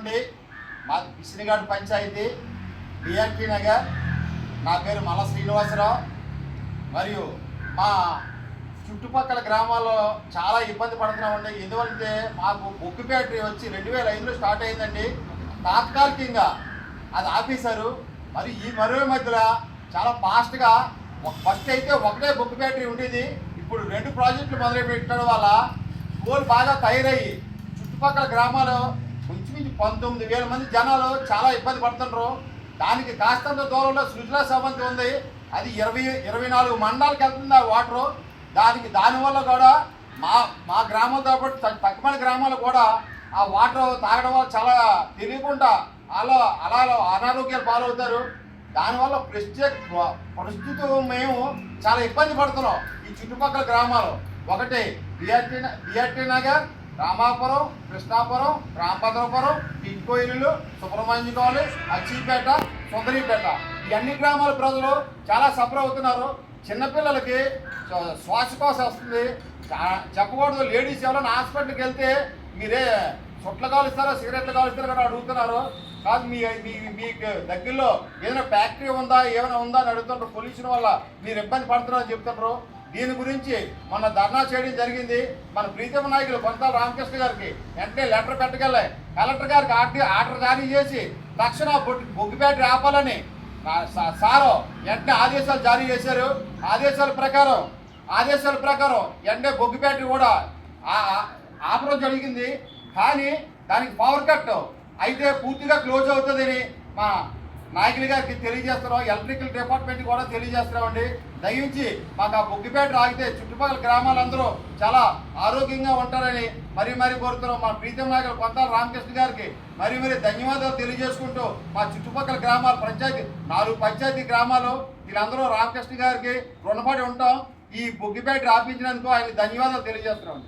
అండి. మాది పిసినిఘాట్ పంచాయతీ, డిఆర్టీ నగర్. నా పేరు మల్ల శ్రీనివాసరావు. మరియు మా చుట్టుపక్కల గ్రామాల్లో చాలా ఇబ్బంది పడుతున్నామండి. ఎందుకంటే మాకు బొగ్గు ఫ్యాక్టరీ వచ్చి 2005లో స్టార్ట్ అయిందండి. తాత్కాలికంగా అది ఆపేశారు. మరి ఈ మధ్యలో చాలా ఫాస్ట్గా ఫస్ట్ అయితే ఒకటే బొగ్గు ఫ్యాక్టరీ ఉండేది. ఇప్పుడు 2 ప్రాజెక్టులు మొదలు పెట్టడం వల్ల స్కూల్ బాగా తయారయ్యి చుట్టుపక్కల గ్రామాలు ఇంచుమించు 19,000 మంది జనాలు చాలా ఇబ్బంది పడుతున్నారు. దానికి కాస్తంత దూరంలో సృజలా సమంతి ఉంది. అది 24 మండలాలకు వెళ్తుంది ఆ వాటరు. దానివల్ల కూడా మా గ్రామంతో పాటు పక్కన గ్రామాలు కూడా ఆ వాటర్ తాగడం వల్ల చాలా తెలియకుండా అలా అనారోగ్యాలు పాలవుతారు. దానివల్ల ప్రస్తుతం మేము చాలా ఇబ్బంది పడుతున్నాం. ఈ చుట్టుపక్కల గ్రామాలు ఒకటి బిఆర్టీ నగర్, రామాపురం, కృష్ణాపురం, రామభద్రపురం, టిట్కోయిలు, సుబ్రహ్మణ్య కాలనీ, అచ్చిపేట, సుందరీపేట, ఈ అన్ని గ్రామాల ప్రజలు చాలా సఫర్ అవుతున్నారు. చిన్నపిల్లలకి శ్వాసకోశ వస్తుంది. చెప్పకూడదు. లేడీస్ ఎవరైనా హాస్పిటల్కి వెళ్తే మీరే చుట్లు కాలుస్తారో సిగరెట్లు కాలుస్తారో కూడా అడుగుతున్నారు. కాదు మీకు దగ్గరలో ఏదైనా ఫ్యాక్టరీ ఉందా, ఏమైనా ఉందా అని అడుగుతుంటారు. పొల్యూషన్ వల్ల మీరు ఇబ్బంది పడుతున్నారని చెప్తున్నారు. దీని గురించి మొన్న ధర్నా చేయడం జరిగింది. మన ప్రీతమ నాయకులు కొంతాల రామకృష్ణ గారికి వెంటనే లెటర్ పెట్టగలే కలెక్టర్ గారికి ఆర్డర్ జారీ చేసి తక్షణ బొగ్గు ఫ్యాక్టరీ ఆపాలని సారు వెంటనే ఆదేశాలు జారీ చేశారు. ఆదేశాల ప్రకారం వెంటనే బొగ్గు ఫ్యాక్టరీ కూడా ఆపడం జరిగింది. కానీ దానికి పవర్ కట్ అయితే పూర్తిగా క్లోజ్ అవుతుందని మా నాయకులు గారికి తెలియజేస్తున్నాం. ఎలక్ట్రికల్ డిపార్ట్మెంట్ కూడా తెలియజేస్తున్నామండి. దయించి మాకు ఆ బొగ్గు ఫ్యాక్టరీ ఆగితే చుట్టుపక్కల గ్రామాలందరూ చాలా ఆరోగ్యంగా ఉంటారని మరీ కోరుతున్నాం. మా ప్రీతం నాయకులు కొంతాల రామకృష్ణ గారికి మరీ ధన్యవాదాలు తెలియజేసుకుంటూ మా చుట్టుపక్కల గ్రామాలు 4 పంచాయతీ గ్రామాలు వీళ్ళందరూ రామకృష్ణ గారికి రుణపడి ఉంటాం. ఈ బొగ్గు ఫ్యాక్టరీ ఆపించినందుకు ఆయన ధన్యవాదాలు తెలియజేస్తున్నాం.